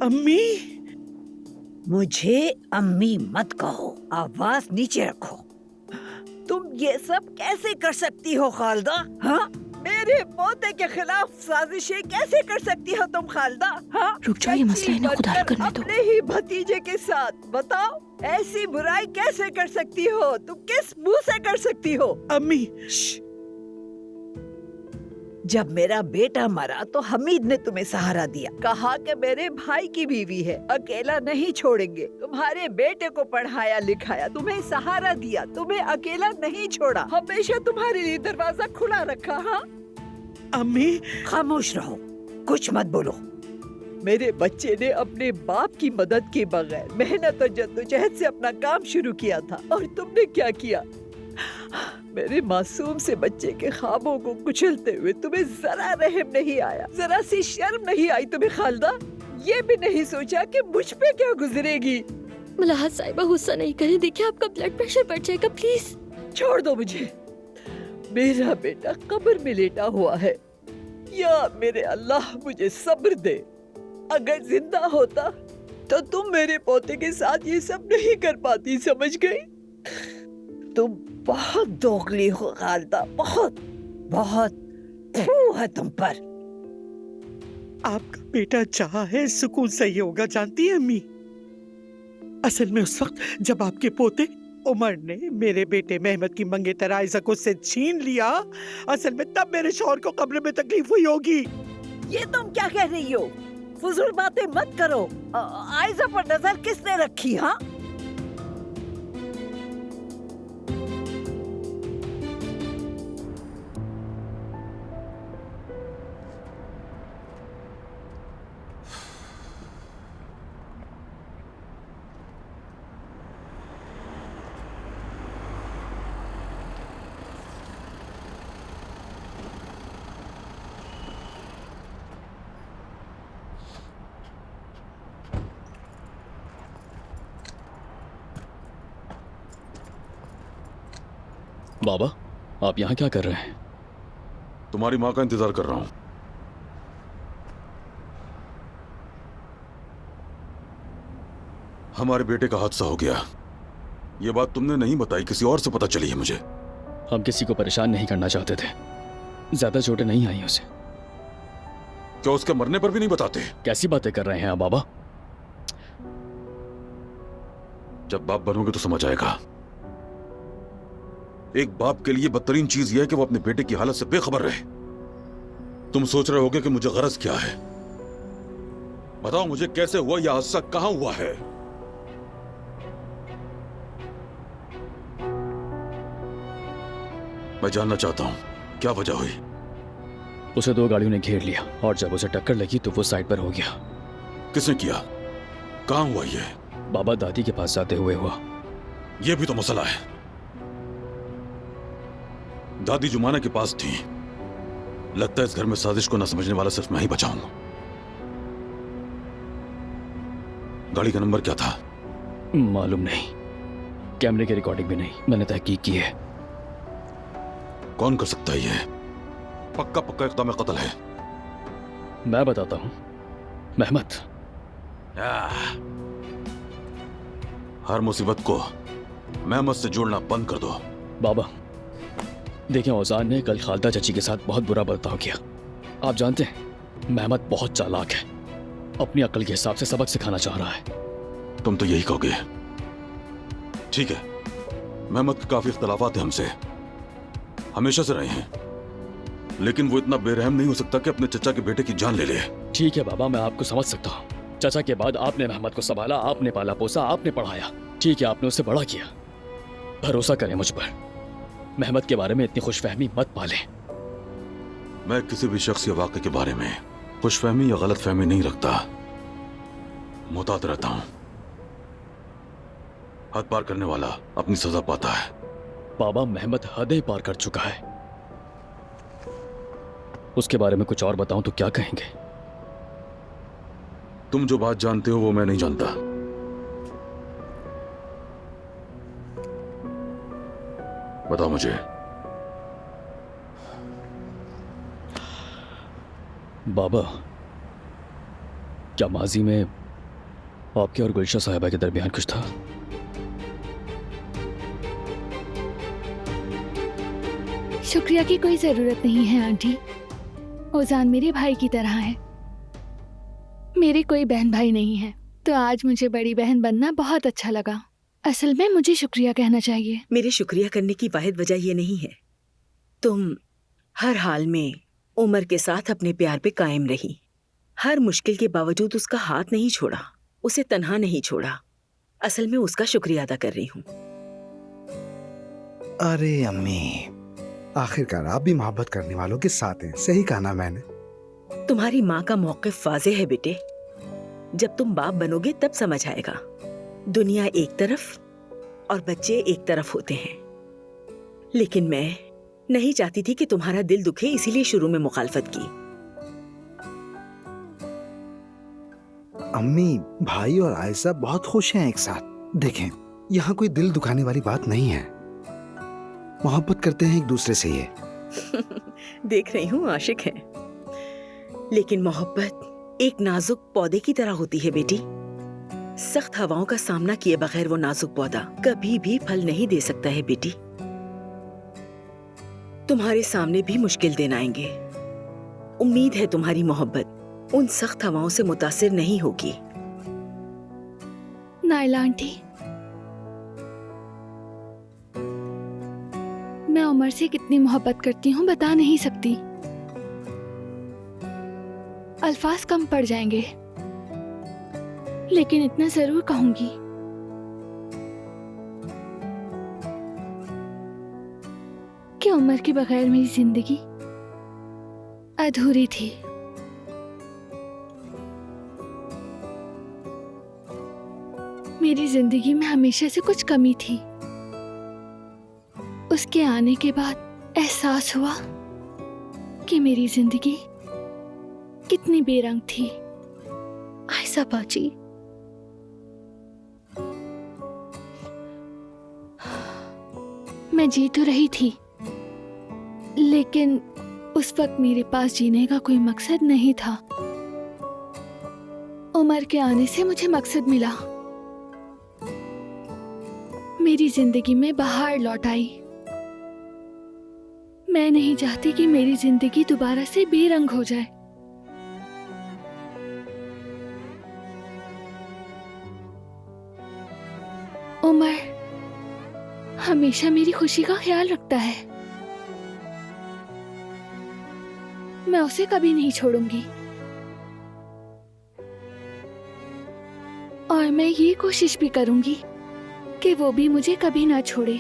अम्मी, मुझे अम्मी मत कहो, आवाज नीचे रखो। तुम ये सब कैसे कर सकती हो खालदा? हाँ, मेरे पोते के खिलाफ साजिशें कैसे कर सकती हो तुम खालदा? हाँ, रुक जाओ, ये मसला इन्हें खुद हल करने दो। अपने ही भतीजे के साथ बताओ, ऐसी बुराई कैसे कर सकती हो? तुम किस मुंह से कर सकती हो? अम्मी, जब मेरा बेटा मरा तो हमीद ने तुम्हें सहारा दिया, कहा कि मेरे भाई की बीवी है, अकेला नहीं छोड़ेंगे। तुम्हारे बेटे को पढ़ाया लिखाया, तुम्हें सहारा दिया, तुम्हें अकेला नहीं छोड़ा, हमेशा तुम्हारे लिए दरवाजा खुला रखा। हाँ अम्मी, खामोश रहो, कुछ मत बोलो। मेरे बच्चे ने अपने बाप की मदद के बगैर मेहनत और जद्दोजहद से अपना काम शुरू किया था, और तुमने क्या किया? मेरे मासूम से बच्चे के ख्वाबों को कुचलते हुए तुम्हें जरा रहम नहीं आया, जरा सी शर्म नहीं आई तुम्हें खालदा? ये भी नहीं सोचा कि मुझ पे क्या गुजरेगी? मुलाहत साहिबा, गुस्सा नहीं करें, देखिए आपका ब्लड प्रेशर बढ़ जाएगा, प्लीज। छोड़ दो मुझे, मेरा बेटा कब्र में लेटा हुआ है। या मेरे अल्लाह मुझे सब्र दे। अगर जिंदा होता तो तुम मेरे पोते के साथ ये सब नहीं कर पाती, समझ गई? तुम बहुत दोगली हो खालदा, बहुत बहुत फू है तुम पर। आपका बेटा चाहे सुकून सही होगा, जानती है अम्मी? असल में उस वक्त जब आपके पोते उमर ने मेरे बेटे मेहमद की मंगेतर आयजा को उससे छीन लिया, असल में तब मेरे शौहर को कब्र में तकलीफ हुई होगी। ये तुम क्या कह रही हो? फजूल बातें मत करो। आयजा पर नजर किसने रखी? हाँ, बाबा, आप यहाँ क्या कर रहे हैं? तुम्हारी माँ का इंतजार कर रहा हूँ। हमारे बेटे का हादसा हो गया। ये बात तुमने नहीं बताई, किसी और से पता चली है मुझे। हम किसी को परेशान नहीं करना चाहते थे, ज्यादा चोटें नहीं आई उसे। क्या उसके मरने पर भी नहीं बताते? कैसी बातें कर रहे हैं आप बाबा? जब बाप बनोगे तो समझ आएगा। एक बाप के लिए बदतरीन चीज यह है कि वो अपने बेटे की हालत से बेखबर रहे। तुम सोच रहे होगे कि मुझे गरज क्या है। बताओ मुझे, कैसे हुआ यह हादसा, कहां हुआ है? मैं जानना चाहता हूं, क्या वजह हुई? उसे दो गाड़ियों ने घेर लिया और जब उसे टक्कर लगी तो वो साइड पर हो गया। किसने किया? कहां हुआ ये? बाबा दादी के पास जाते हुए हुआ। यह भी तो मसला है। दादी जुमाना के पास थी। लगता है इस घर में साजिश को ना समझने वाला सिर्फ मैं ही बचा हूं। गाड़ी का नंबर क्या था? मालूम नहीं, कैमरे की रिकॉर्डिंग भी नहीं, मैंने तहकीक की है। कौन कर सकता है ये? पक्का पक्का इक़दाम कत्ल है। मैं बताता हूं, मेहमद। हर मुसीबत को मेहमद से जोड़ना बंद कर दो। बाबा देखें, औजार ने कल खालदा चची के साथ बहुत बुरा बर्ताव किया। आप जानते हैं मेहमद बहुत चालाक है, अपनी अक्ल के हिसाब से सबक सिखाना चाह रहा है। तुम तो यही कहोगे। ठीक है, मेहमद के काफी इख्तलाफात हैं हमसे, हमेशा से रहे हैं, लेकिन वो इतना बेरहम नहीं हो सकता कि अपने चचा के बेटे की जान ले ले। ठीक है बाबा, मैं आपको समझ सकता हूँ। चचा के बाद आपने मेहमद को संभाला, आपने पाला पोसा, आपने पढ़ाया। ठीक है, आपने उसे बड़ा किया। भरोसा करें मुझ पर, मेहमद के बारे में इतनी खुशफहमी मत पालें। मैं किसी भी शख्स या वाक़े के बारे में खुशफहमी या गलतफहमी नहीं रखता, मुहतात रहता हूं। हद पार करने वाला अपनी सजा पाता है। बाबा मेहमद हदें पार कर चुका है, उसके बारे में कुछ और बताऊं तो क्या कहेंगे? तुम जो बात जानते हो वो मैं नहीं जानता। बताओ मुझे। बाबा क्या माजी में आपके और गुलशा साहिबा के दरमियान कुछ था? शुक्रिया की कोई जरूरत नहीं है आंटी। ओजान मेरे भाई की तरह है। मेरे कोई बहन भाई नहीं है, तो आज मुझे बड़ी बहन बनना बहुत अच्छा लगा। असल में मुझे शुक्रिया कहना चाहिए। मेरे शुक्रिया करने की वाहिद वजह ये नहीं है। तुम हर हाल में उमर के साथ अपने प्यार पे कायम रही। हर मुश्किल के बावजूद उसका हाथ नहीं छोड़ा, उसे तन्हा नहीं छोड़ा। असल में उसका शुक्रिया अदा कर रही हूँ। अरे अम्मी, आखिरकार आप भी मोहब्बत करने वालों के साथ हैं। सही कहा ना मैंने? तुम्हारी माँ का मौक़िफ़ वाज़ेह है बेटे। जब तुम बाप बनोगे तब समझ आएगा। दुनिया एक तरफ और बच्चे एक तरफ होते हैं। लेकिन मैं नहीं चाहती थी कि तुम्हारा दिल दुखे, इसीलिए शुरू में मुखालफत की। अम्मी, भाई और आयशा बहुत खुश हैं एक साथ। देखें, यहाँ कोई दिल दुखाने वाली बात नहीं है। मोहब्बत करते हैं एक दूसरे से ये। देख रही हूँ आशिक है। लेकिन मोहब्बत एक नाजुक पौधे की तरह होती है बेटी। सख्त हवाओं का सामना किए बगैर वो नाजुक पौधा कभी भी फल नहीं दे सकता है बेटी। तुम्हारे सामने भी मुश्किल दिन आएंगे। उम्मीद है तुम्हारी मोहब्बत उन सख्त हवाओं से मुतासिर नहीं होगी। नाइला आंटी, मैं उमर से कितनी मोहब्बत करती हूँ बता नहीं सकती। अल्फाज कम पड़ जाएंगे, लेकिन इतना जरूर कहूंगी कि उमर के बगैर मेरी जिंदगी अधूरी थी। मेरी जिंदगी में हमेशा से कुछ कमी थी। उसके आने के बाद एहसास हुआ कि मेरी जिंदगी कितनी बेरंग थी। आयशा बाजी, मैं जी तो रही थी, लेकिन उस वक्त मेरे पास जीने का कोई मकसद नहीं था। उमर के आने से मुझे मकसद मिला। मेरी जिंदगी में बहार लौट आई। मैं नहीं चाहती कि मेरी जिंदगी दोबारा से बेरंग हो जाए। उमर हमेशा मेरी खुशी का ख्याल रखता है। मैं उसे कभी नहीं छोड़ूंगी और मैं ये कोशिश भी करूंगी कि वो भी मुझे कभी ना छोड़े।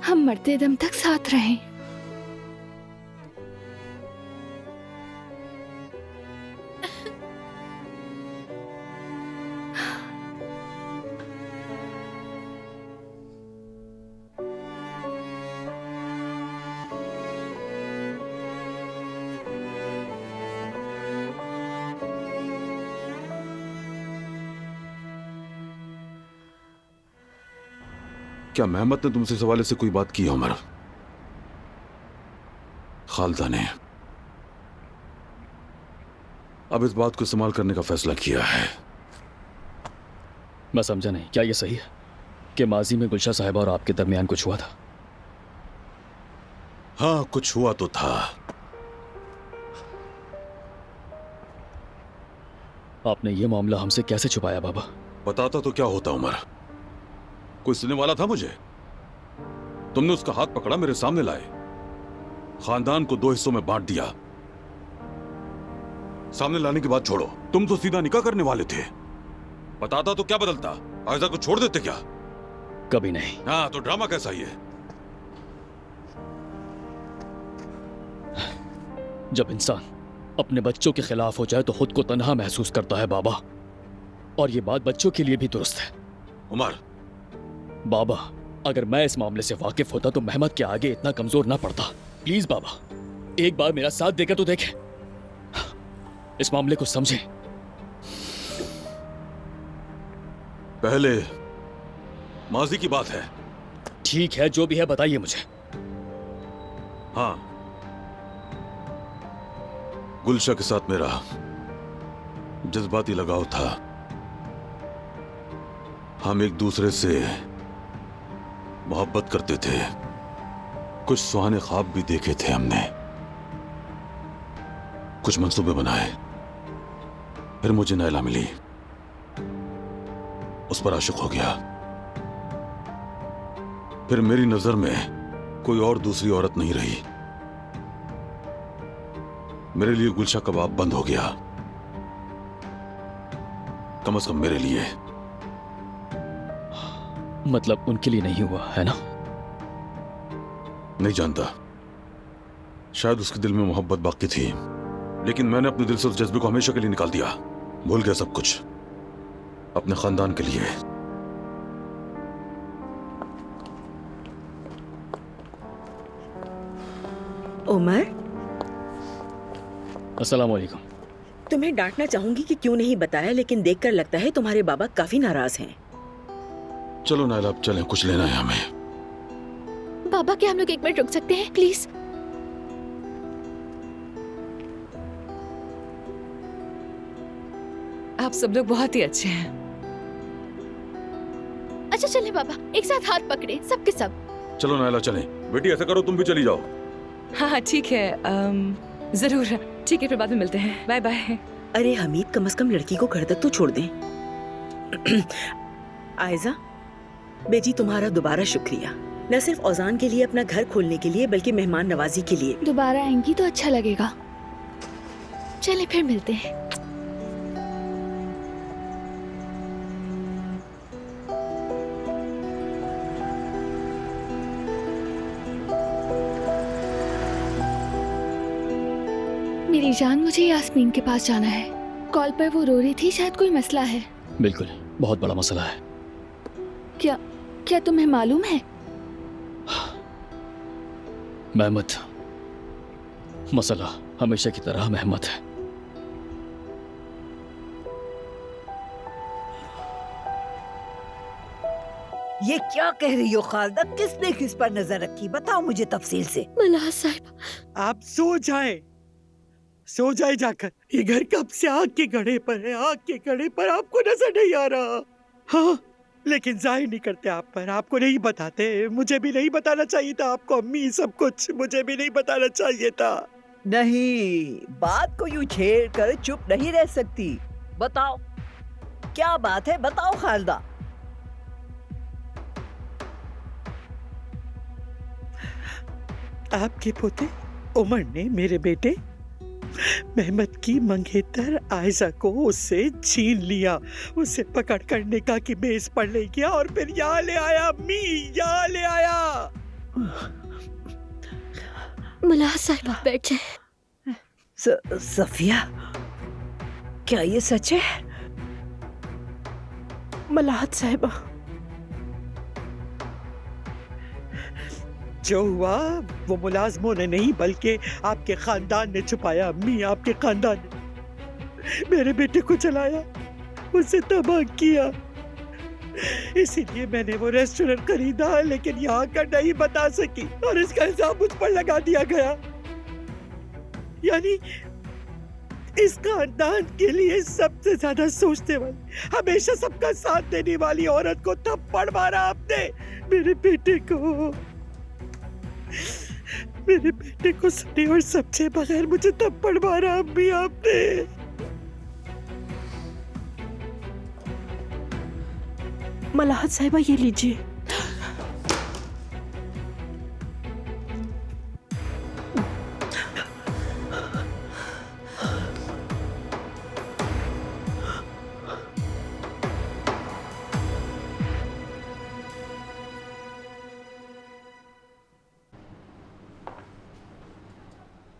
हम मरते दम तक साथ रहें। क्या मेहमत ने तुमसे इस हवाले से कोई बात की है उमर? खालदा ने अब इस बात को इस्तेमाल करने का फैसला किया है। मैं समझा नहीं, क्या ये सही है कि माजी में गुलशा साहिबा और आपके दरमियान कुछ हुआ था? हाँ, कुछ हुआ तो था। आपने ये मामला हमसे कैसे छुपाया बाबा? बताता तो क्या होता उमर? कोई सुनने वाला था मुझे? तुमने उसका हाथ पकड़ा, मेरे सामने लाए, खानदान को 2 हिस्सों में बांट दिया। सामने लाने की बात छोड़ो, तुम तो सीधा निकाह करने वाले थे। बताता तो क्या बदलता? आयशा को छोड़ देते क्या? कभी नहीं। हाँ, तो ड्रामा कैसा ही है? जब इंसान अपने बच्चों के खिलाफ हो जाए तो खुद को तन्हा महसूस करता है बाबा, और ये बात बच्चों के लिए भी दुरुस्त है। उमर, बाबा, अगर मैं इस मामले से वाकिफ होता तो मेहमत के आगे इतना कमजोर ना पड़ता। प्लीज बाबा, एक बार मेरा साथ देकर तो देखें, इस मामले को समझें। पहले माजी की बात है। ठीक है, जो भी है बताइए मुझे। हाँ, गुलशा के साथ मेरा जज्बाती लगाव था। हम एक दूसरे से मोहब्बत करते थे, कुछ सुहाने ख्वाब भी देखे थे हमने, कुछ मंसूबे बनाए। फिर मुझे नैला मिली, उस पर आशिक हो गया। फिर मेरी नजर में कोई और दूसरी औरत नहीं रही। मेरे लिए गुलशा कबाब बंद हो गया, कम से कम मेरे लिए। मतलब उनके लिए नहीं हुआ है ना? नहीं जानता, शायद उसके दिल में मोहब्बत बाकी थी, लेकिन मैंने अपने दिल से उस जज्बे को हमेशा के लिए निकाल दिया। भूल गया सब कुछ अपने खानदान के लिए। उमर, अस्सलाम वालेकुम। तुम्हें डांटना चाहूंगी कि क्यों नहीं बताया, लेकिन देखकर लगता है तुम्हारे बाबा काफी नाराज हैं। चलो नायला, अब चलें, कुछ लेना है हमें। पापा, क्या हम लोग 1 मिनट रुक सकते हैं प्लीज? आप सब लोग बहुत ही अच्छे हैं। अच्छा चले पापा, एक साथ हाथ पकड़े सबके सब। चलो नायला चलें। बेटी ऐसा करो, तुम भी चली जाओ। हाँ हाँ ठीक है, जरूर। ठीक है, फिर बाद में मिलते हैं। Bye bye. अरे हमीद, कम से कम लड़की को घर तक तो छोड़ दें। आयजा बेटी, तुम्हारा दोबारा शुक्रिया, न सिर्फ औजान के लिए अपना घर खोलने के लिए, बल्कि मेहमान नवाजी के लिए। दोबारा आएंगी तो अच्छा लगेगा। चले फिर मिलते हैं। मेरी जान, मुझे यास्मीन के पास जाना है। कॉल पर वो रो रही थी, शायद कोई मसला है। बिल्कुल, बहुत बड़ा मसला है। क्या तुम्हें मालूम है? महमद, मसला हमेशा की तरह महमद है। ये क्या कह रही हो खालदा? किसने किस पर नजर रखी? बताओ मुझे तफसील से। मलाह साहिबा, आप सो जाए जाकर। ये घर कब से आग के गड़े पर है, आग के गड़े पर। आपको नजर नहीं आ रहा? हाँ, लेकिन जाहिर नहीं करते आप पर, आपको नहीं बताते। मुझे भी नहीं बताना चाहिए था आपको अम्मी, सब कुछ मुझे भी नहीं बताना चाहिए था। नहीं, बात को यूं छेड़ कर चुप नहीं रह सकती। बताओ क्या बात है, बताओ खालदा। आपके पोते उमर ने मेरे बेटे मेहमद की मंगेतर आयजा को उससे छीन लिया। उसे पकड़ कर निकाह की मेज पर ले गया और फिर यहाँ ले आया अम्मी, यहाँ ले आया। मलाह साहिबा बैठ जाए। सफिया, क्या ये सच है? मलाहत साहिबा, जो हुआ वो मुलाजमों ने नहीं बल्कि आपके खानदान ने छुपाया अम्मी। आपके खानदान ने मेरे बेटे को जलाया, उसे तबाह किया। इसीलिए मैंने वो रेस्टोरेंट खरीदा, लेकिन यहाँ का नहीं बता सकी और इसका इल्जाम मुझ पर लगा दिया गया। यानी इस खानदान के लिए सबसे ज्यादा सोचने वाली, हमेशा सबका साथ देने वाली औरत को थप्पड़ मारा आपने। मेरे बेटे को सने और समझे बगैर मुझे थप्पड़ मारा अम्मी आपने। मलाहत साहिबा, ये लीजिए।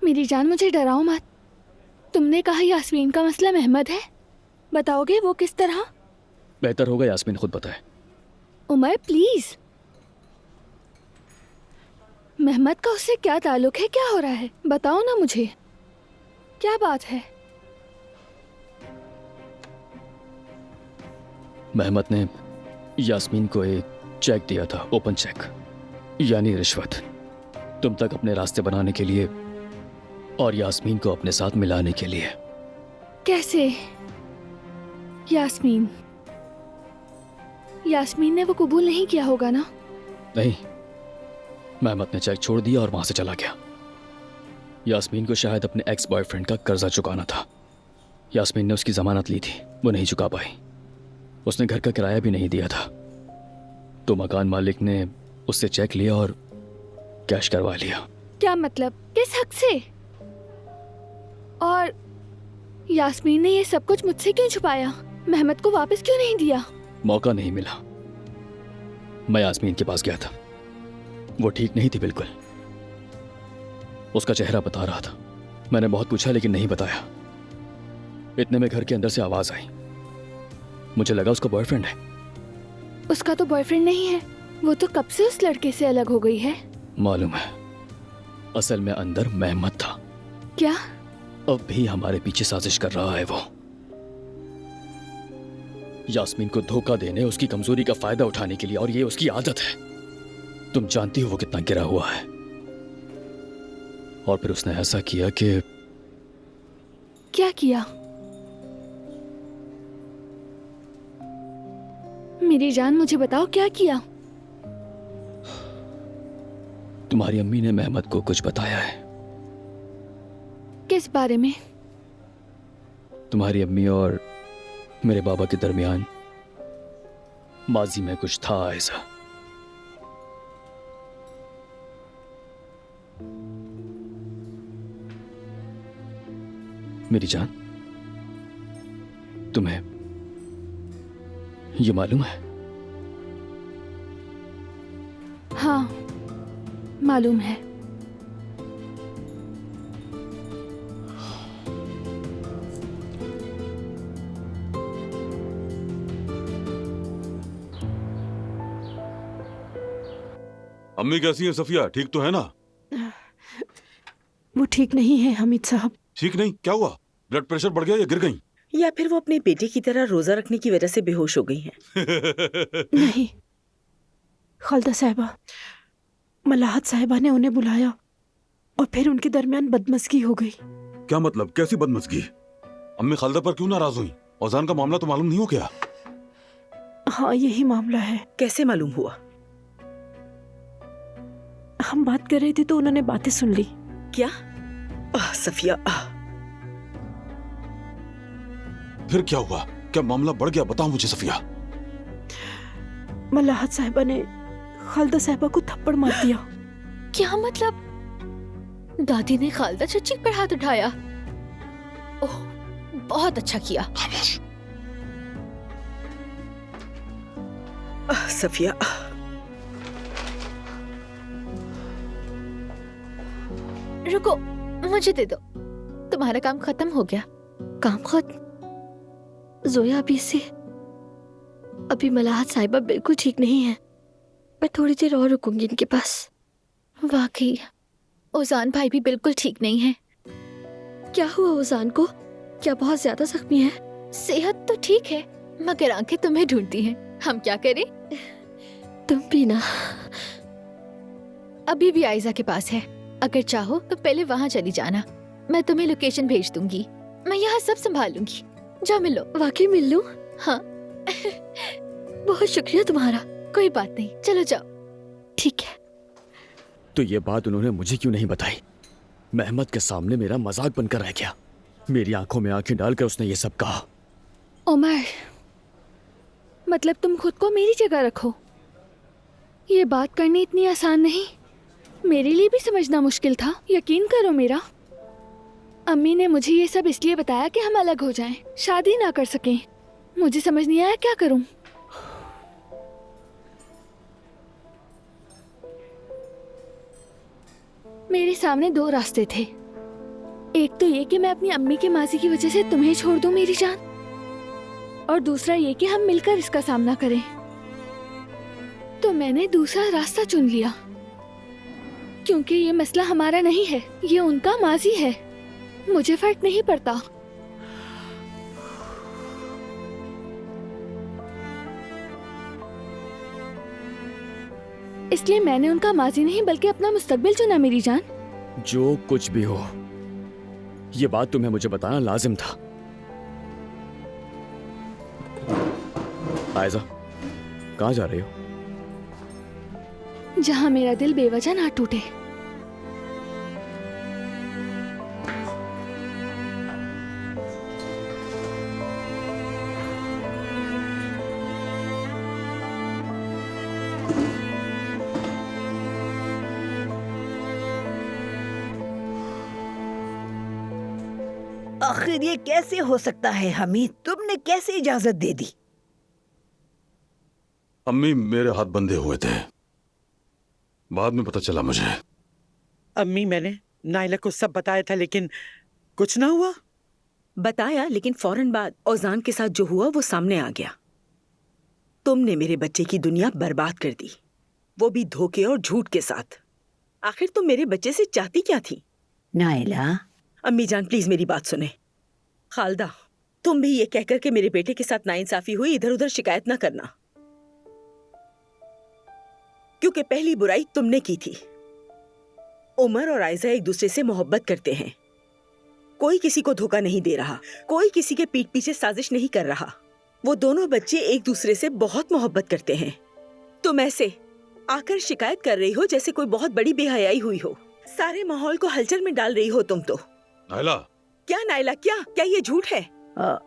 मेरी जान, मुझे डराओ मत। तुमने कहा यास्मीन का मसला महमद है, बताओगे वो किस तरह? बेहतर होगा यास्मीन खुद बताए। उमर प्लीज, महमद का उससे क्या ताल्लुक है? क्या हो रहा है? बताओ ना मुझे, क्या बात है? महमद ने यास्मीन को एक चेक दिया था, ओपन चेक, यानी रिश्वत, तुम तक अपने रास्ते बनाने के लिए और यास्मीन को अपने साथ मिलाने के लिए। कैसे? यास्मीन यास्मीन ने वो कबूल नहीं किया होगा ना? नहीं, मेहमत ने चेक छोड़ दिया और वहां से चला गया। यास्मीन को शायद अपने एक्स बॉयफ्रेंड का कर्जा चुकाना था। यास्मीन ने उसकी जमानत ली थी, वो नहीं चुका पाई। उसने घर का किराया भी नहीं दिया था, तो मकान मालिक ने उससे चेक लिया और कैश करवा लिया। क्या मतलब? किस हक से? और यास्मीन ने ये सब कुछ मुझसे क्यों छुपाया? मेहमत को वापस क्यों नहीं दिया? मौका नहीं मिला। मैं यास्मीन के पास गया था, वो ठीक नहीं थी बिल्कुल। उसका चेहरा बता रहा था। मैंने बहुत पूछा लेकिन नहीं बताया। इतने में घर के अंदर से आवाज आई। मुझे लगा उसका बॉयफ्रेंड है। उसका तो बॉयफ्रेंड नहीं है, वो तो कब से उस लड़के से अलग हो गई है। मालूम है, असल में अंदर मेहमत था। क्या? अब भी हमारे पीछे साजिश कर रहा है वो। यास्मीन को धोखा देने, उसकी कमजोरी का फायदा उठाने के लिए, और ये उसकी आदत है। तुम जानती हो वो कितना गिरा हुआ है। और फिर उसने ऐसा किया कि क्या किया? मेरी जान, मुझे बताओ क्या किया? तुम्हारी अम्मी ने मेहमत को कुछ बताया है। किस बारे में? तुम्हारी अम्मी और मेरे बाबा के दरमियान माजी में कुछ था ऐसा। मेरी जान, तुम्हें ये मालूम है? हाँ, मालूम है। अम्मी कैसी है सफिया? ठीक तो है ना? वो ठीक नहीं है हमीद साहब। ठीक नहीं? क्या हुआ? ब्लड प्रेशर बढ़ गया या गिर गई? या फिर वो अपने बेटे की तरह रोजा रखने की वजह से बेहोश हो गई हैं। नहीं, खालदा साहिबा, मलाहत साहिबा ने उन्हें बुलाया और फिर उनके दरमियान बदमज़गी हो गई। क्या मतलब? कैसी बदमज़गी? अम्मी खालदा पर क्यों नाराज हुई? औजान का मामला तो मालूम नहीं हो क्या? हाँ, यही मामला है। कैसे मालूम हुआ? हम बात कर रहे थे तो उन्होंने बातें सुन ली। क्या? सफिया, फिर क्या हुआ? क्या मामला बढ़ गया? बताओ मुझे सफिया। मलाहत साहिबा ने खालदा साहिबा को थप्पड़ मार दिया। क्या मतलब? दादी ने खालदा चच्ची पर हाथ उठाया? ओह, बहुत अच्छा किया। खामोश। सफिया, रुको, मुझे दे दो। तुम्हारा काम खत्म हो गया। काम खत्म? जोया अभी मलाहत साहिबा बिल्कुल ठीक नहीं है। मैं थोड़ी देर और रुकूंगी इनके पास। वाकई ओजान भाई भी बिल्कुल ठीक नहीं है। क्या हुआ ओजान को? क्या बहुत ज्यादा जख्मी है? सेहत तो ठीक है मगर आंखें तुम्हें ढूंढती हैं। हम क्या करें? तुम भी ना। अभी भी आयजा के पास है। अगर चाहो तो पहले वहां चली जाना। मैं तुम्हें लोकेशन भेज दूंगी। मैं यहाँ सब संभाल लूंगी। जाओ मिल लो। वाकई मिल लूं? हाँ। बहुत शुक्रिया तुम्हारा। कोई बात नहीं, चलो जाओ। ठीक है। तो ये बात उन्होंने मुझे क्यों नहीं बताई? मेहमत के सामने मेरा मजाक बनकर रह गया। मेरी आंखों में आंखें डालकर उसने ये सब कहा। उमर, मतलब तुम खुद को मेरी जगह रखो। ये बात करनी इतनी आसान नहीं। मेरे लिए भी समझना मुश्किल था, यकीन करो मेरा। अम्मी ने मुझे ये सब इसलिए बताया कि हम अलग हो जाएं, शादी ना कर सकें। मुझे समझ नहीं आया क्या करूं। मेरे सामने दो रास्ते थे। एक तो ये कि मैं अपनी अम्मी के माजी की वजह से तुम्हें छोड़ दूं मेरी जान, और दूसरा ये कि हम मिलकर इसका सामना करें। तो मैंने दूसरा रास्ता चुन लिया, क्योंकि ये मसला हमारा नहीं है, ये उनका माजी है। मुझे फर्क नहीं पड़ता। इसलिए मैंने उनका माजी नहीं बल्कि अपना मुस्तकबिल चुना मेरी जान। जो कुछ भी हो, ये बात तुम्हें मुझे बताना लाजिम था। आयजा, कहाँ जा रही हो? जहाँ मेरा दिल बेवजह ना टूटे। आखिर ये कैसे हो सकता है हमीद? तुमने कैसे इजाजत दे दी? अम्मी मेरे हाथ बंधे हुए थे, बाद में पता चला मुझे। अम्मी मैंने नाइला को सब बताया था लेकिन कुछ ना हुआ। बताया, लेकिन फौरन बाद औजान के साथ जो हुआ वो सामने आ गया। तुमने मेरे बच्चे की दुनिया बर्बाद कर दी, वो भी धोखे और झूठ के साथ। आखिर तुम मेरे बच्चे से चाहती क्या थी? नाइला, अम्मी जान प्लीज मेरी बात सुने। खालदा, तुम भी ये कहकर के मेरे बेटे के साथ नाइंसाफी हुई इधर उधर शिकायत ना करना, क्योंकि पहली बुराई तुमने की थी। उमर और आयजा एक दूसरे से मोहब्बत करते हैं, कोई किसी को धोखा नहीं दे रहा, कोई किसी के पीठ पीछे साजिश नहीं कर रहा। वो दोनों बच्चे एक दूसरे से बहुत मोहब्बत करते हैं। तुम ऐसे आकर शिकायत कर रही हो जैसे कोई बहुत बड़ी बेहयाई हुई हो। सारे माहौल को हलचल में डाल रही हो तुम तो। नाइला, क्या नाइला, क्या ये झूठ है?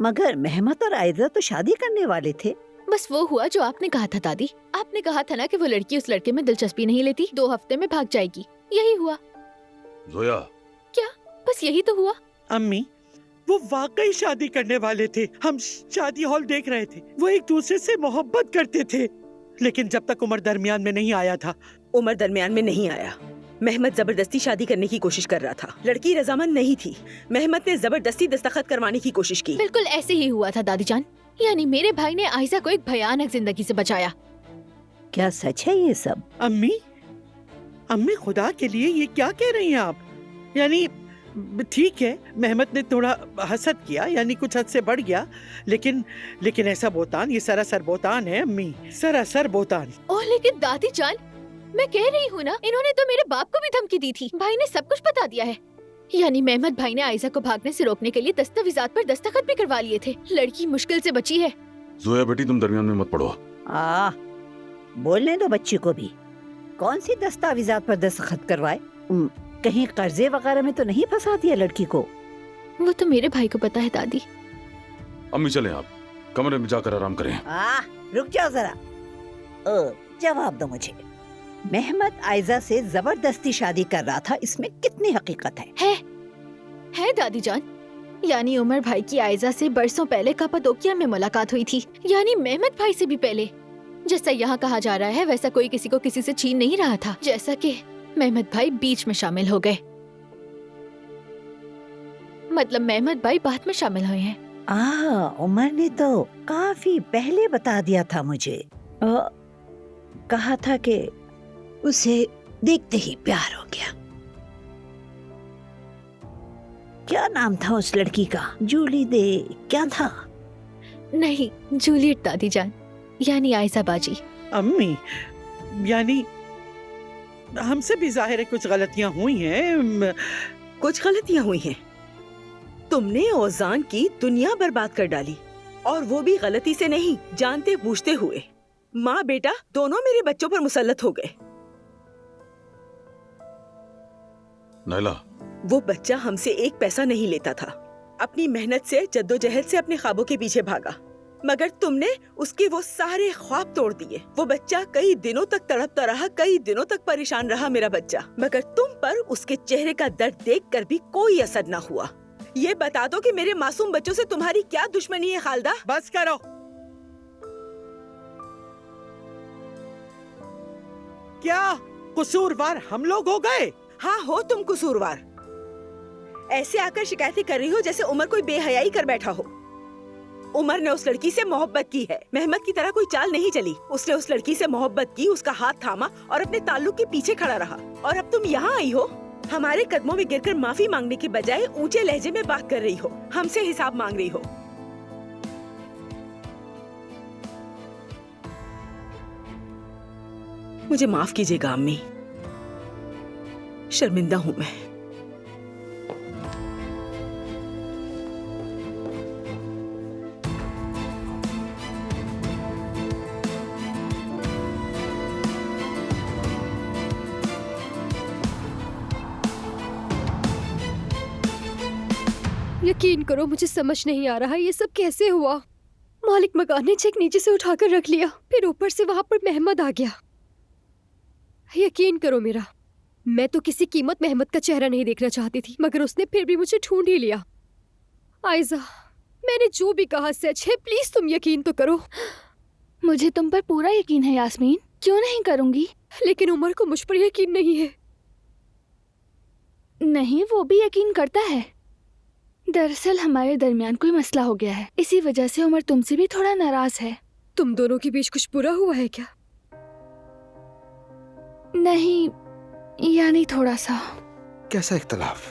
मगर मेहमत और आयजा तो शादी करने वाले थे। बस वो हुआ जो आपने कहा था दादी। आपने कहा था ना कि वो लड़की उस लड़के में दिलचस्पी नहीं लेती, 2 हफ्ते में भाग जाएगी। यही हुआ। जोया, क्या बस यही तो हुआ? अम्मी वो वाकई शादी करने वाले थे, हम शादी हॉल देख रहे थे। वो एक दूसरे से मोहब्बत करते थे, लेकिन जब तक उमर दरमियान में नहीं आया था। उमर दरमियान में नहीं आया। मेहमत जबरदस्ती शादी करने की कोशिश कर रहा था, लड़की रजामंद नहीं थी। मेहमत ने जबरदस्ती दस्तखत करवाने की कोशिश की। बिल्कुल ऐसे ही हुआ था दादी जान। यानी मेरे भाई ने आयजा को एक भयानक जिंदगी से बचाया। क्या सच है ये सब? अम्मी खुदा के लिए ये क्या कह रही हैं आप? यानी ठीक है, मेहमत ने थोड़ा हसद किया, यानी कुछ हद से बढ़ गया, लेकिन ऐसा बोतान, ये सरासर बोतान है अम्मी, सरासर बोतान। ओह लेकिन दादी जान, मैं कह रही हूँ ना, इन्होंने तो मेरे बाप को भी धमकी दी थी। भाई ने सब कुछ बता दिया है। यानी मेहमत भाई ने आयजा को भागने से रोकने के लिए दस्तावेजात पर दस्तखत भी करवा लिए थे। लड़की मुश्किल से बची है। जोया बेटी तुम दरमियान में मत पड़ो। बोलने दो बच्ची को भी। कौन सी दस्तावेजात पर दस्तखत करवाए? कहीं कर्जे वगैरह में तो नहीं फंसा दिया लड़की को? वो तो मेरे भाई को पता है दादी। अम्मी चलें, आप कमरे में जाकर आराम करें। रुक जाओ जरा। जवाब दो मुझे। मेहमत आयजा से जबरदस्ती शादी कर रहा था, इसमें कितनी हकीकत है दादी जान। यानी उमर भाई की आयजा से बरसों पहले कपाडोकिया में मुलाकात हुई थी, यानी मेहमत भाई से भी पहले। जैसा यहाँ कहा जा रहा है वैसा कोई किसी को किसी से छीन नहीं रहा था, जैसा कि मेहमत भाई बीच में शामिल हो गए। मतलब मेहमत भाई बाद में शामिल हुए हैं। उमर ने तो काफी पहले बता दिया था मुझे। कहा था कि उसे देखते ही प्यार हो गया। क्या नाम था उस लड़की का? जूली दे क्या था? नहीं, जूलियट दादी जान, यानी आयजा बाजी। अम्मी यानी हमसे भी जाहिर है कुछ गलतियां हुई हैं। कुछ गलतियां हुई हैं। तुमने औजान की दुनिया बर्बाद कर डाली, और वो भी गलती से नहीं, जानते बूझते हुए। माँ बेटा दोनों मेरे बच्चों पर मुसल्लत हो गए। नाइला, वो बच्चा हमसे एक पैसा नहीं लेता था, अपनी मेहनत से जद्दोजहद से अपने ख्वाबों के पीछे भागा, मगर तुमने उसके वो सारे ख्वाब तोड़ दिए। वो बच्चा कई दिनों तक तड़पता रहा, कई दिनों तक परेशान रहा मेरा बच्चा, मगर तुम पर उसके चेहरे का दर्द देखकर भी कोई असर ना हुआ। ये बता दो कि मेरे मासूम बच्चों से तुम्हारी क्या दुश्मनी है खालदा? बस करो। क्या कसूरवार हम लोग हो गए? हाँ, हो तुम कसूरवार। ऐसे आकर शिकायतें कर रही हो जैसे उमर कोई बेहयाई कर बैठा हो। उमर ने उस लड़की से मोहब्बत की है, मेहमत की तरह कोई चाल नहीं चली। उसने उस लड़की से मोहब्बत की, उसका हाथ थामा और अपने ताल्लुक के पीछे खड़ा रहा। और अब तुम यहाँ आई हो, हमारे कदमों में गिरकर माफी मांगने के बजाय ऊंचे लहजे में बात कर रही हो, हमसे हिसाब मांग रही हो। मुझे माफ कीजिएगा अम्मी, शर्मिंदा हूँ मैं। यकीन करो मुझे समझ नहीं आ रहा ये सब कैसे हुआ। मालिक मकान ने चेक नीचे से उठाकर रख लिया, फिर ऊपर से वहां पर महमद आ गया। यकीन करो मेरा, मैं तो किसी कीमत महमद का चेहरा नहीं देखना चाहती थी, मगर उसने फिर भी मुझे ढूंढ ही लिया। आयजा, मैंने जो भी कहा सच है, प्लीज तुम यकीन तो करो। मुझे तुम पर पूरा यकीन है यास्मीन, क्यों नहीं करूंगी। लेकिन उमर को मुझ पर यकीन नहीं है। नहीं, वो भी यकीन करता है। दरअसल हमारे दरमियान कोई मसला हो गया है, इसी वजह से उमर तुमसे भी थोड़ा नाराज है। तुम दोनों के बीच कुछ बुरा हुआ है क्या? नहीं, यानी थोड़ा सा। कैसा इख्तलाफ?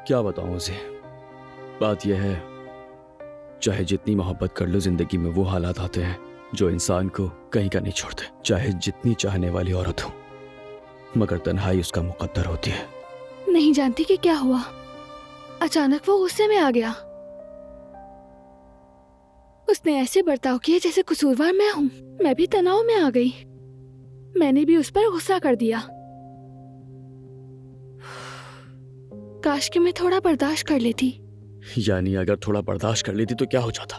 क्या बताऊं उसे। बात यह है, चाहे जितनी मोहब्बत कर लो, जिंदगी में वो हालात आते हैं जो इंसान को कहीं का नहीं छोड़ते। चाहे जितनी चाहने वाली औरत हो, मगर तन्हाई उसका मुकद्दर होती है। नहीं जानती कि क्या हुआ, अचानक वो गुस्से में आ गया। उसने ऐसे बर्ताव किया जैसे कसूरवार मैं हूँ। मैं भी तनाव में आ गई, मैंने भी उस पर गुस्सा कर दिया। काश कि मैं थोड़ा बर्दाश्त कर लेती। यानी अगर थोड़ा बर्दाश्त कर लेती तो क्या हो जाता।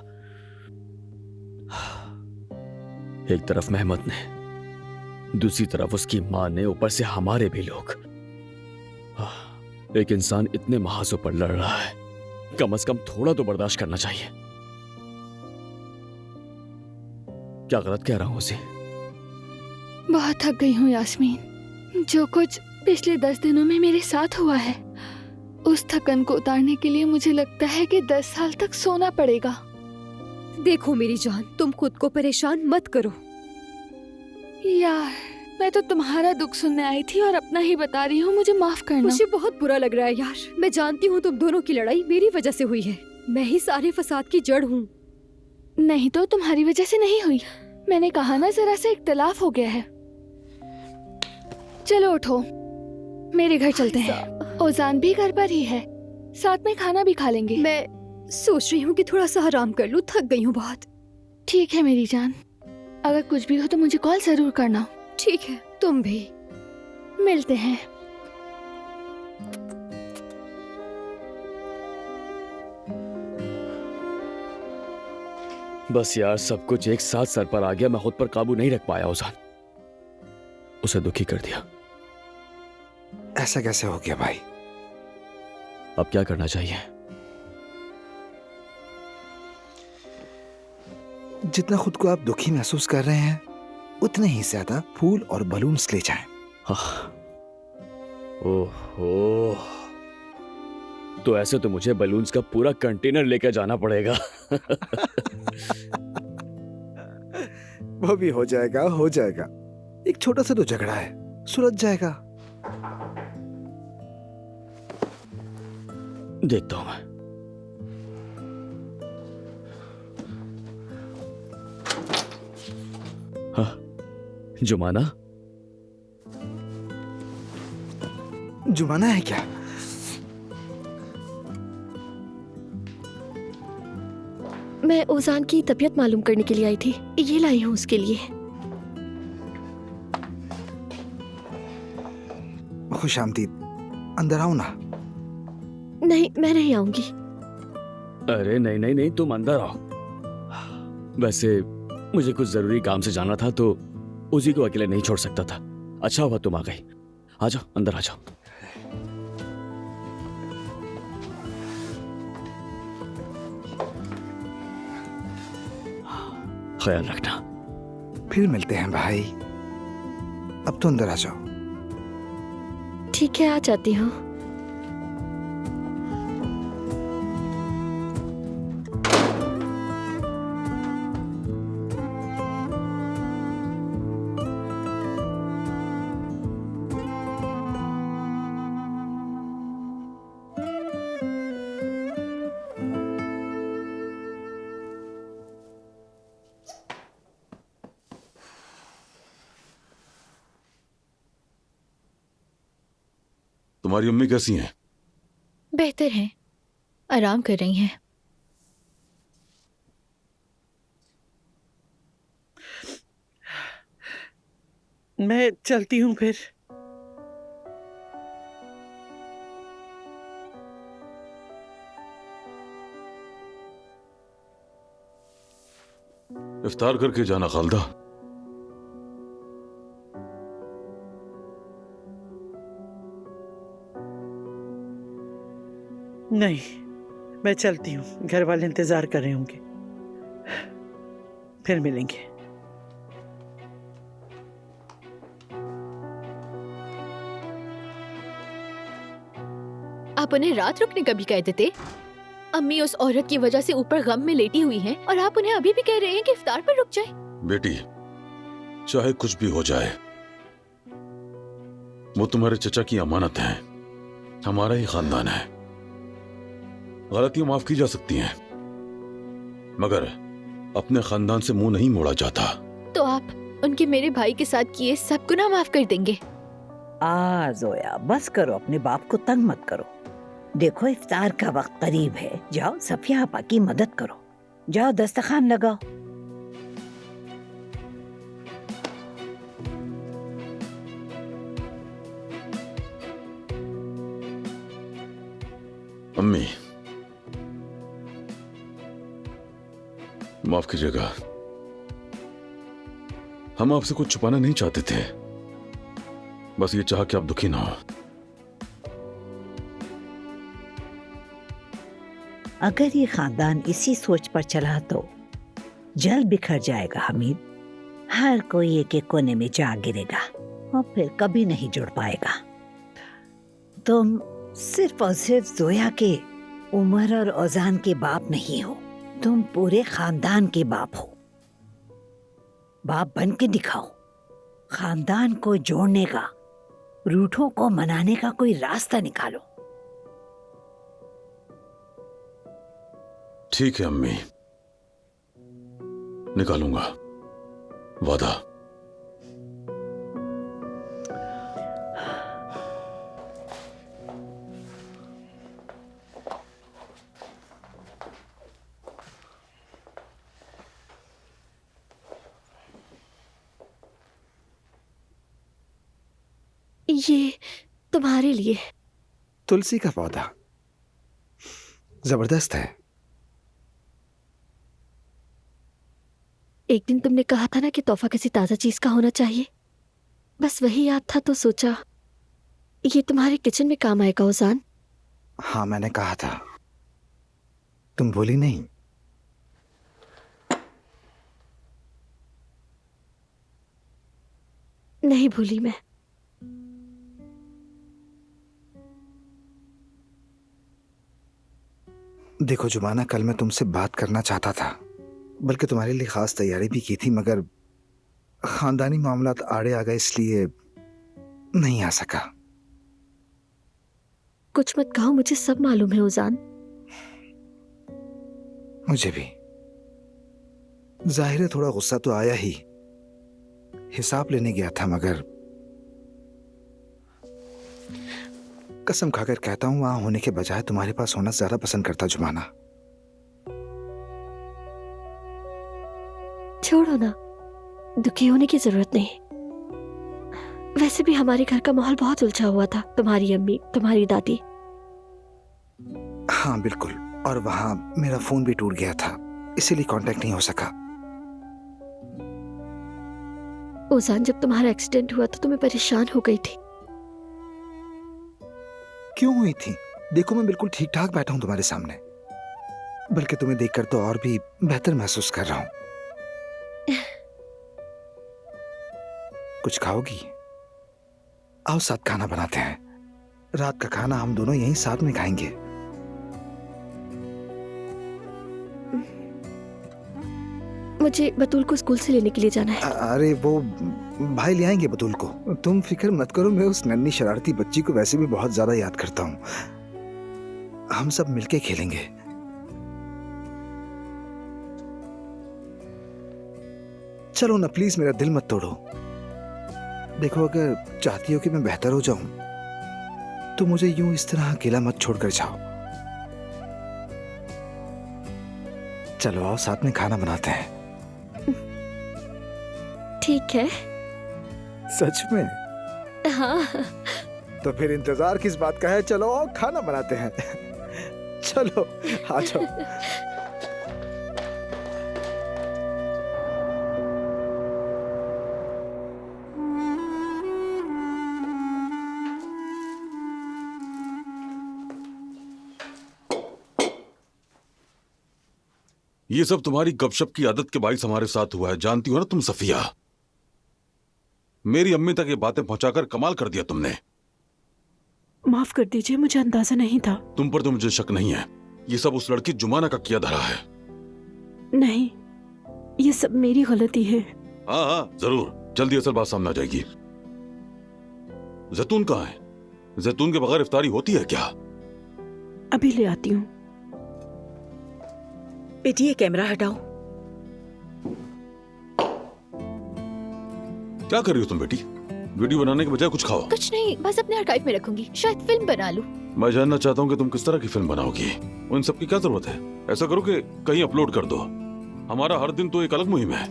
एक तरफ महमद ने, दूसरी तरफ उसकी मां ने, ऊपर से हमारे भी लोग। एक इंसान इतने महाजों पर लड़ रहा है, कम से कम थोड़ा तो बर्दाश्त करना चाहिए। क्या गलत कह रहा हूं उसे? बहुत थक गई हूँ यास्मीन। जो कुछ पिछले 10 दिनों में मेरे साथ हुआ है, उस थकन को उतारने के लिए मुझे लगता है कि 10 साल तक सोना पड़ेगा। देखो मेरी जान, तुम खुद को परेशान मत करो। यार, मैं तो तुम्हारा दुख सुनने आई थी और अपना ही बता रही हूँ, मुझे माफ करना। मुझे बहुत बुरा लग रहा है यार। मैं जानती हूँ तुम दोनों की लड़ाई मेरी वजह से हुई है। मैं ही सारे फसाद की जड़ हूँ। नहीं तो तुम्हारी वजह से नहीं हुई। मैंने कहा ना, जरा सा इख्तलाफ हो गया है। चलो उठो, मेरे घर चलते हैं। ओजान भी घर पर ही है, साथ में खाना भी खा लेंगे। मैं सोच रही हूँ कि थोड़ा सा आराम कर लूँ, थक गई हूँ बहुत। ठीक है मेरी जान, अगर कुछ भी हो तो मुझे कॉल जरूर करना। ठीक है, तुम भी। मिलते हैं। बस यार, सब कुछ एक साथ सर पर आ गया। मैं खुद पर काबू नहीं रख पाया। ओजान, उसे दुखी कर दिया। ऐसा कैसे हो गया भाई? अब क्या करना चाहिए? जितना खुद को आप दुखी महसूस कर रहे हैं, उतने ही ज्यादा फूल और बलून्स ले जाएं। ओहो, तो ऐसे तो मुझे बलून्स का पूरा कंटेनर लेकर जाना पड़ेगा। वो भी हो जाएगा, हो जाएगा। एक छोटा सा तो झगड़ा है, सुलझ जाएगा। देखता हूं मैं। हाँ, जुमाना। जुमाना है क्या? मैं ओजान की तबीयत मालूम करने के लिए आई थी, ये लाई हूँ उसके लिए। खुश आमदीद, अंदर आओ ना। नहीं, मैं नहीं आऊंगी। अरे नहीं नहीं नहीं, तुम अंदर आओ। वैसे मुझे कुछ जरूरी काम से जाना था, तो उसी को अकेले नहीं छोड़ सकता था। अच्छा हुआ तुम आ गई। आ जाओ, अंदर आ जाओ। ख्याल रखना। फिर मिलते हैं भाई। अब तो अंदर आ जाओ। ठीक है, आ जाती हूँ। तुम्हारी अम्मी कैसी हैं? बेहतर है, आराम कर रही हैं। मैं चलती हूँ फिर। इफ्तार करके जाना खालदा। नहीं, मैं चलती हूँ, घर वाले इंतजार कर रहे होंगे। फिर मिलेंगे। आप उन्हें रात रुकने का भी कह देते। अम्मी उस औरत की वजह से ऊपर गम में लेटी हुई हैं और आप उन्हें अभी भी कह रहे हैं कि इफ्तार पर रुक जाए। बेटी, चाहे कुछ भी हो जाए, वो तुम्हारे चचा की अमानत है, हमारा ही खानदान है। गलतियां माफ की जा सकती हैं, मगर अपने खानदान से मुंह नहीं मोड़ा जाता। तो आप उनके मेरे भाई के साथ किए सब गुनाह माफ कर देंगे? जोया, बस करो, अपने बाप को तंग मत करो। देखो इफ्तार का वक्त करीब है, जाओ सफिया आपा की मदद करो, जाओ दस्तरखान लगाओ। अम्मी, माफ कीजिएगा, हम आपसे कुछ छुपाना नहीं चाहते थे, बस ये चाहा कि आप दुखी ना हो। अगर ये खानदान इसी सोच पर चला तो जल्द बिखर जाएगा हमीद। हर कोई एक एक कोने में जा गिरेगा और फिर कभी नहीं जुड़ पाएगा। तुम सिर्फ और सिर्फ जोया के, उमर और औजान के बाप नहीं हो, तुम पूरे खानदान के बाप हो। बाप बन के दिखाओ, खानदान को जोड़ने का, रूठों को मनाने का कोई रास्ता निकालो। ठीक है अम्मी, निकालूंगा, वादा। ये तुम्हारे लिए। तुलसी का पौधा जबरदस्त है। एक दिन तुमने कहा था ना कि तोहफा किसी ताजा चीज का होना चाहिए, बस वही याद था तो सोचा ये तुम्हारे किचन में काम आएगा ओजान। हाँ, मैंने कहा था, तुम बोली नहीं। नहीं भूली मैं। देखो जुमाना, कल मैं तुमसे बात करना चाहता था, बल्कि तुम्हारे लिए खास तैयारी भी की थी, मगर खानदानी मामलात आड़े आ गए, इसलिए नहीं आ सका। कुछ मत कहो, मुझे सब मालूम है ओजान। मुझे भी जाहिर है थोड़ा गुस्सा तो आया ही। हिसाब लेने गया था, मगर कसम खाकर कहता हूं, वहां होने के बजाय तुम्हारे पास होना ज्यादा पसंद करता जुमाना। छोड़ो ना, दुखी होने की जरूरत नहीं। वैसे भी हमारे घर का माहौल बहुत उलझा हुआ था, तुम्हारी अम्मी, तुम्हारी दादी। हाँ बिल्कुल, और वहां मेरा फोन भी टूट गया था, इसीलिए कांटेक्ट नहीं हो सका। ओजान, जब तुम्हारा एक्सीडेंट हुआ तो तुम्हें परेशान हो गई थी। क्यों हुई थी? देखो मैं बिल्कुल ठीक ठाक बैठा हूं तुम्हारे सामने, बल्कि तुम्हें देखकर तो और भी बेहतर महसूस कर रहा हूं। कुछ खाओगी? आओ साथ खाना बनाते हैं। रात का खाना हम दोनों यहीं साथ में खाएंगे। मुझे बतूल को स्कूल से लेने के लिए जाना है। अरे वो भाई ले आएंगे बतूल को, तुम फिक्र मत करो। मैं उस नन्ही शरारती बच्ची को वैसे भी बहुत ज्यादा याद करता हूँ। हम सब मिलके खेलेंगे। चलो ना प्लीज, मेरा दिल मत तोड़ो। देखो, अगर चाहती हो कि मैं बेहतर हो जाऊं तो मुझे यूं इस तरह अकेला मत छोड़कर जाओ। चलो आओ साथ में खाना बनाते हैं। ठीक है। सच में? हाँ। तो फिर इंतजार किस बात का है? चलो आओ खाना बनाते हैं। चलो आ जाओ। ये सब तुम्हारी गपशप की आदत के बाईस हमारे साथ हुआ है, जानती हो ना तुम सफिया। मेरी अम्मी तक ये बातें पहुंचाकर कमाल कर दिया तुमने। माफ कर दीजिए, मुझे अंदाजा नहीं था। तुम पर तो मुझे शक नहीं है, ये सब उस लड़की जुमाना का किया धरा है। नहीं, ये सब मेरी गलती है। हाँ हाँ जरूर, जल्दी असल बात सामने आ जाएगी। जैतून कहाँ है? जैतून के बगैर इफ्तारी होती है क्या? अभी ले आती हूँ। बेटी ये कैमरा हटाओ। क्या कर रही हो तुम बेटी? वीडियो बनाने के बजाय कुछ खाओ। कुछ नहीं, बस अपने आर्काइव में रखूंगी, शायद फिल्म बना लूं। मैं जानना चाहता हूँ कि तुम किस तरह की फिल्म बनाओगी। उन सब की क्या जरूरत है? ऐसा करो कि कहीं अपलोड कर दो। हमारा हर दिन तो एक अलग मुहिम है।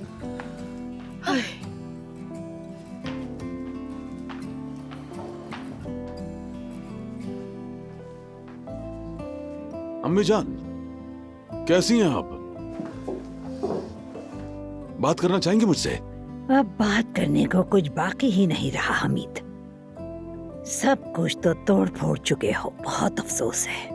अम्मी जान, कैसी हैं आप? बात करना चाहेंगे मुझसे? अब बात करने को कुछ बाकी ही नहीं रहा हमीद। सब कुछ तो तोड़ फोड़ चुके हो, बहुत अफसोस है।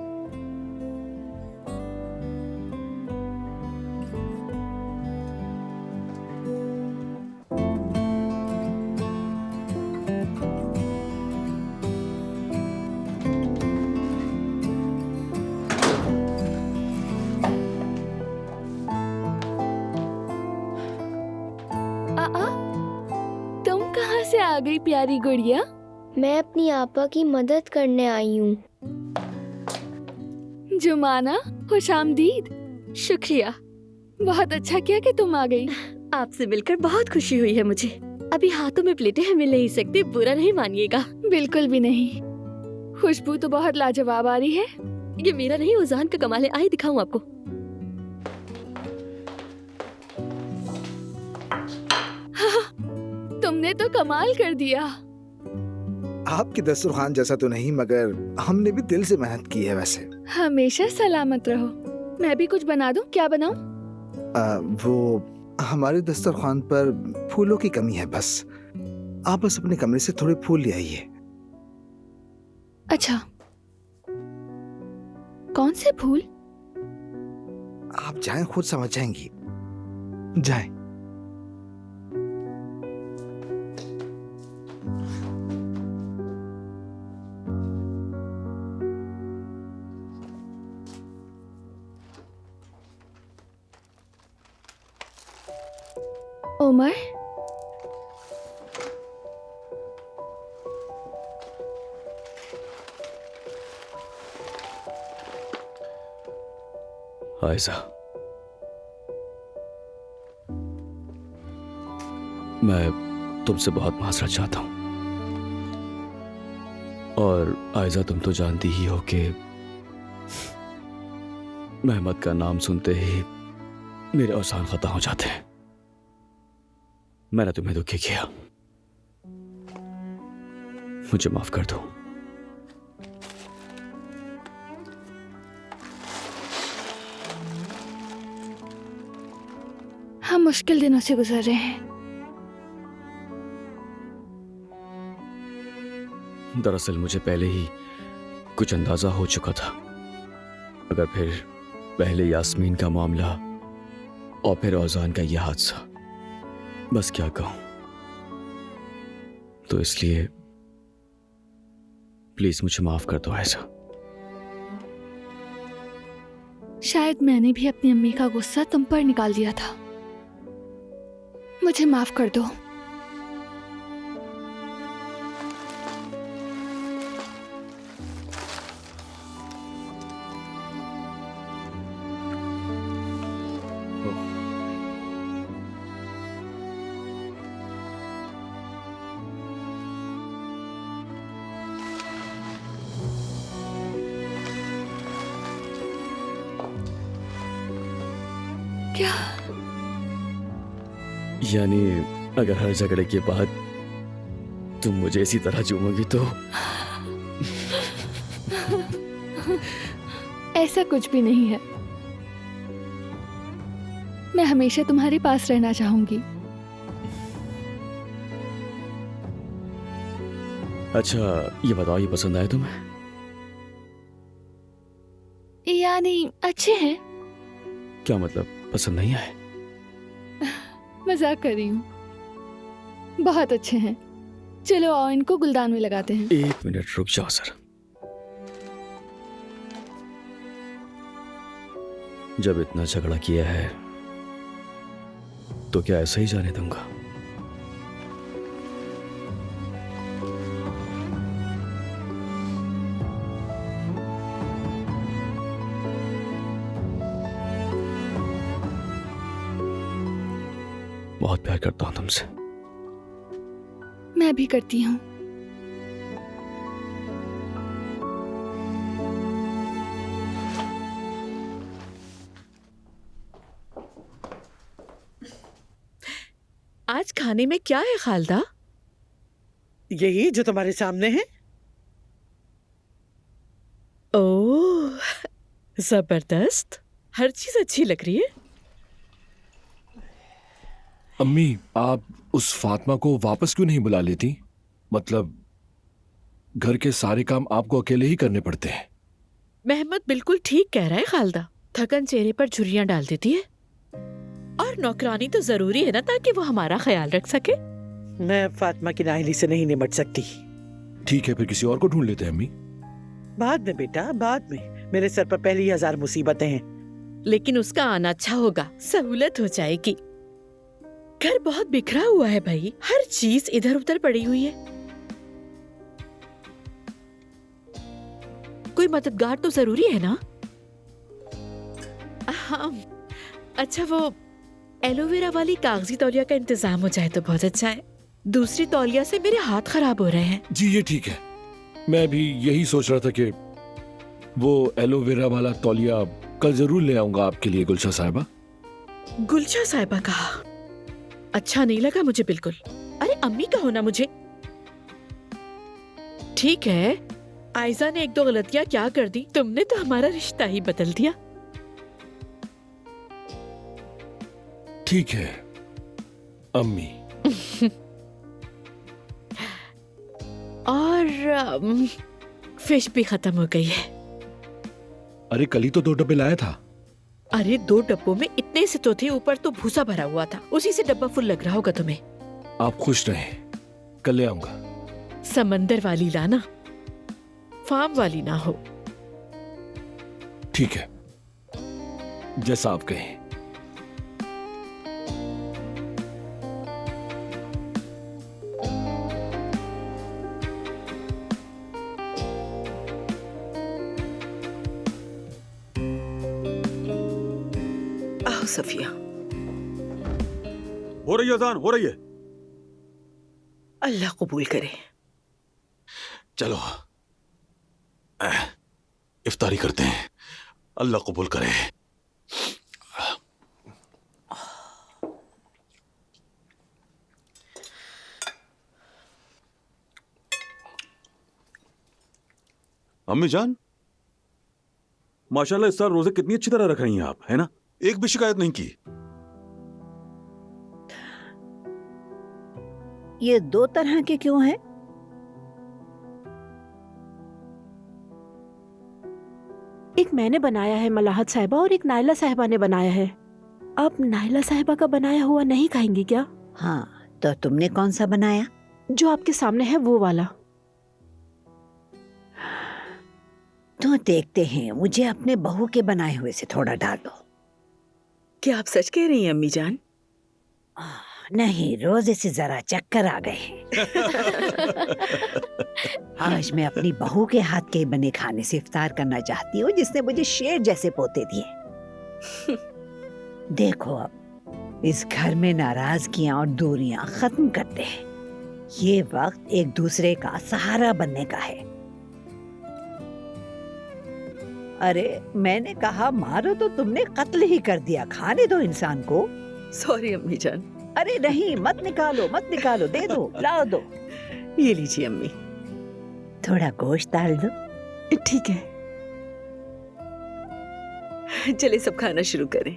तुम कहाँ से आ गई प्यारी गुड़िया? मैं अपनी आपा की मदद करने आई हूँ। जुमाना, खुशामदीद। शुक्रिया, बहुत अच्छा किया कि तुम आ गई। आपसे मिलकर बहुत खुशी हुई है मुझे। अभी हाथों में प्लेटें हैं, मिल नहीं सकती, बुरा नहीं मानिएगा। बिल्कुल भी नहीं, खुशबू तो बहुत लाजवाब आ रही है। ये मेरा नहीं, उजान का कमाल है। आइए दिखाऊं आपको। तुमने तो कमाल कर दिया। आपकी दस्तरखान जैसा तो नहीं, मगर हमने भी दिल से मेहनत की है वैसे। हमेशा सलामत रहो। मैं भी कुछ बना दूं? क्या बनाऊं? वो हमारे दस्तरखान पर फूलों की कमी है बस। आप बस अपने कमरे से थोड़े फूल ले आइए। अच्छा, कौन से फूल? आप जाएं, खुद समझ जाएंगी। जाएं। उमर, आयशा, मैं तुमसे बहुत माजरत चाहता हूं। और आयशा, तुम तो जानती ही हो कि महमद का नाम सुनते ही मेरे औसान खता हो जाते हैं। मैंने तुम्हें दुखी किया, मुझे माफ कर दो। हम मुश्किल दिनों से गुजर रहे हैं। दरअसल मुझे पहले ही कुछ अंदाजा हो चुका था, मगर फिर पहले यास्मीन का मामला और फिर औजान का यह हादसा, बस क्या कहूं। तो इसलिए प्लीज मुझे माफ कर दो ऐसा। शायद मैंने भी अपनी अम्मी का गुस्सा तुम पर निकाल दिया था। मुझे माफ कर दो। क्या? यानी अगर हर झगड़े के बाद तुम मुझे इसी तरह चूमोगी तो? ऐसा कुछ भी नहीं है। मैं हमेशा तुम्हारे पास रहना चाहूंगी। अच्छा ये बताओ, ये पसंद आए तुम्हें? यानी अच्छे हैं। क्या मतलब? पसंद नहीं आए? मजाक कर रही हूँ। बहुत अच्छे हैं। चलो आओ इनको गुलदान में लगाते हैं। 1 मिनट रुक जाओ सर। जब इतना झगड़ा किया है तो क्या ऐसा ही जाने दूंगा? बहुत प्यार करता हूं तुमसे। मैं भी करती हूँ। आज खाने में क्या है खालदा? यही जो तुम्हारे सामने है। ओह, जबरदस्त। हर चीज अच्छी लग रही है। अम्मी, आप उस फातिमा को वापस क्यों नहीं बुला लेती? मतलब घर के सारे काम आपको अकेले ही करने पड़ते हैं। मेहमद बिल्कुल ठीक कह रहा है खालदा। थकन चेहरे पर झुर्रियां डाल देती है। और नौकरानी तो जरूरी है ना, ताकि वो हमारा ख्याल रख सके। मैं फातिमा की नाअहली से नहीं निपट सकती। ठीक है, फिर किसी और को ढूंढ लेते हैं अम्मी। बाद में बेटा, बाद में। मेरे सर पर पहले ही 1000 मुसीबतें हैं। लेकिन उसका आना अच्छा होगा, सहूलत हो जाएगी। घर बहुत बिखरा हुआ है भाई, हर चीज इधर उधर पड़ी हुई है। कोई मददगार तो जरूरी है ना? हाँ, अच्छा वो एलोवेरा वाली कागजी तौलिया का इंतजाम हो जाए तो बहुत अच्छा है। दूसरी तौलिया से मेरे हाथ खराब हो रहे हैं। जी ये ठीक है। मैं भी यही सोच रहा था कि वो एलोवेरा वाला तौलिया कल जरूर ले आऊंगा आपके लिए गुलशा साहिबा। गुलशा साहिबा कहा? अच्छा नहीं लगा मुझे बिल्कुल। अरे अम्मी कहो ना मुझे। ठीक है, आयजा ने 1-2 गलतियां क्या कर दी, तुमने तो हमारा रिश्ता ही बदल दिया। ठीक है अम्मी। और फिश भी खत्म हो गई है। अरे कल ही तो 2 डब्बे लाया था। अरे 2 डब्बों में इतने से तो थे, ऊपर तो भूसा भरा हुआ था। उसी से डब्बा फुल लग रहा होगा तुम्हें। आप खुश रहें, कल ले आऊंगा। समंदर वाली लाना, फार्म वाली ना हो। ठीक है, जैसा आप कहें। आओ सफिया। हो रही है अजान, हो रही है। अल्लाह कबूल करे। चलो इफ्तारी करते हैं, अल्लाह कबूल करे। अम्मी जान, माशाल्लाह इस साल रोजे कितनी अच्छी तरह रख रही हैं आप, है ना? एक भी शिकायत नहीं की। ये 2 तरह के क्यों हैं? एक मैंने बनाया है मलाहत साहिबा, और एक नाइला साहिबा ने बनाया है। आप नाइला साहिबा का बनाया हुआ नहीं खाएंगी क्या? हाँ, तो तुमने कौन सा बनाया? जो आपके सामने है वो वाला। तो देखते हैं, मुझे अपने बहू के बनाए हुए से थोड़ा डालो। क्या आप सच कह रही हैं अम्मी जान? नहीं, रोजे से जरा चक्कर आ गए हैं। आज मैं अपनी बहू के हाथ के बने खाने से इफ्तार करना चाहती हूँ, जिसने मुझे शेर जैसे पोते दिए। देखो, अब इस घर में नाराजगियां और दूरियां खत्म करते हैं। ये वक्त एक दूसरे का सहारा बनने का है। अरे मैंने कहा मारो तो तुमने कत्ल ही कर दिया। खाने दो इंसान को। सॉरी अम्मी जान। अरे नहीं, मत निकालो मत निकालो, दे दो, लाओ दो। ये लीजिए अम्मी। थोड़ा गोश्त डाल दो। ठीक है। चले सब खाना शुरू करें।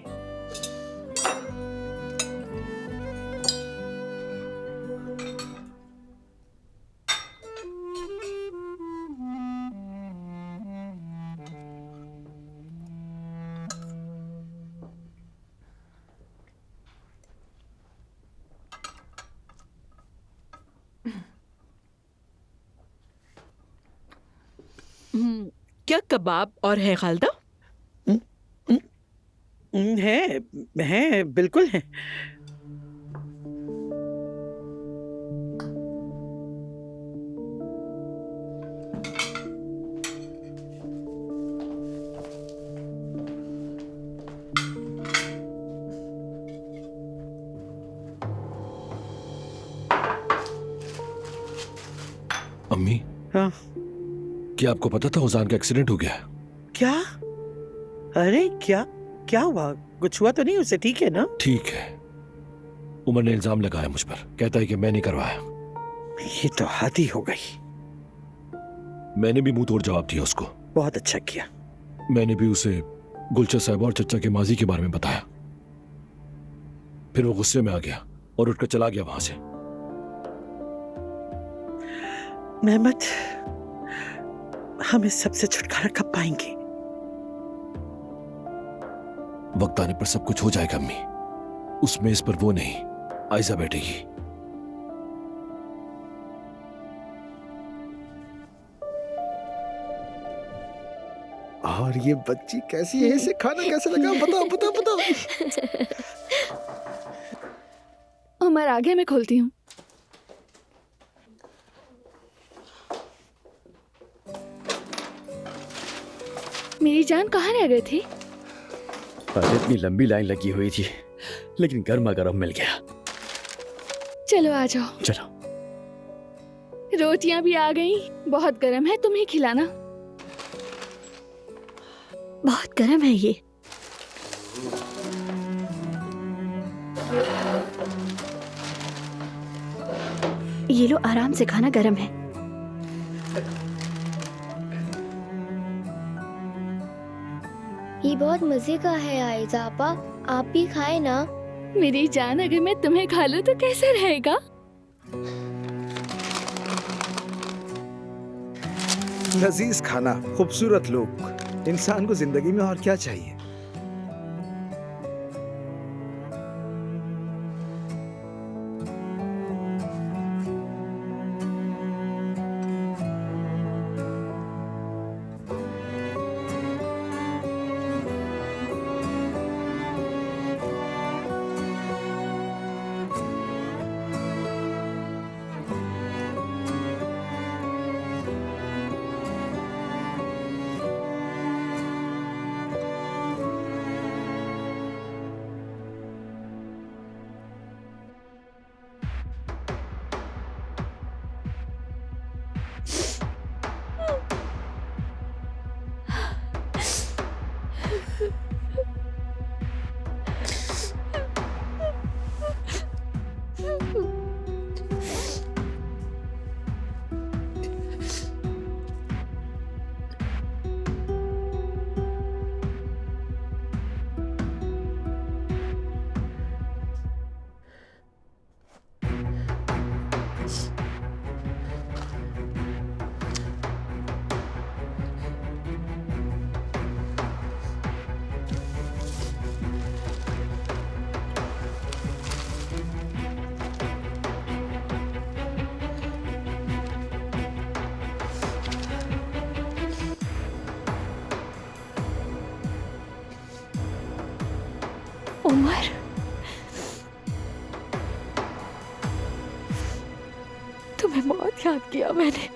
क्या कबाब और है खालदा? है बिल्कुल है। अम्मी, हाँ क्या आपको पता था उजान का एक्सीडेंट हो गया? क्या? अरे क्या क्या हुआ? कुछ हुआ तो नहीं उसे? ठीक है ना? ठीक है। उमर ने इल्जाम लगाया मुझ पर, कहता है कि मैं नहीं करवाया। ये तो हद ही हो गई। मैंने भी मुंह तोड़ जवाब दिया उसको। बहुत अच्छा किया। मैंने भी उसे गुलशन साहब और चचा के माजी के बारे में बताया। फिर वो गुस्से में आ गया और उठकर चला गया वहां से। मेहमत, हम इस सबसे छुटकारा कब पाएंगे? वक्त आने पर सब कुछ हो जाएगा अम्मी। उस मेज पर वो नहीं, आयजा बैठेगी। और ये बच्ची कैसी है? इसे खाना कैसे लगा? बताओ बताओ बताओ। उमर आगे मैं खोलती हूँ। मेरी जान कहाँ रह गए थे? पर इतनी लंबी लाइन लगी हुई थी, लेकिन गर्मा गर्म मिल गया। चलो आ जाओ। चलो। रोटियां भी आ गई। बहुत गर्म है, तुम्हें खिलाना। बहुत गर्म है ये। ये लो, आराम से खाना, गर्म है। ये बहुत मजे का है आयजा आपा, आप भी खाए ना। मेरी जान, अगर मैं तुम्हें खा लूं तो कैसा रहेगा? लजीज खाना, खूबसूरत लोग, इंसान को जिंदगी में और क्या चाहिए? उमर, तुम्हें बहुत याद किया मैंने।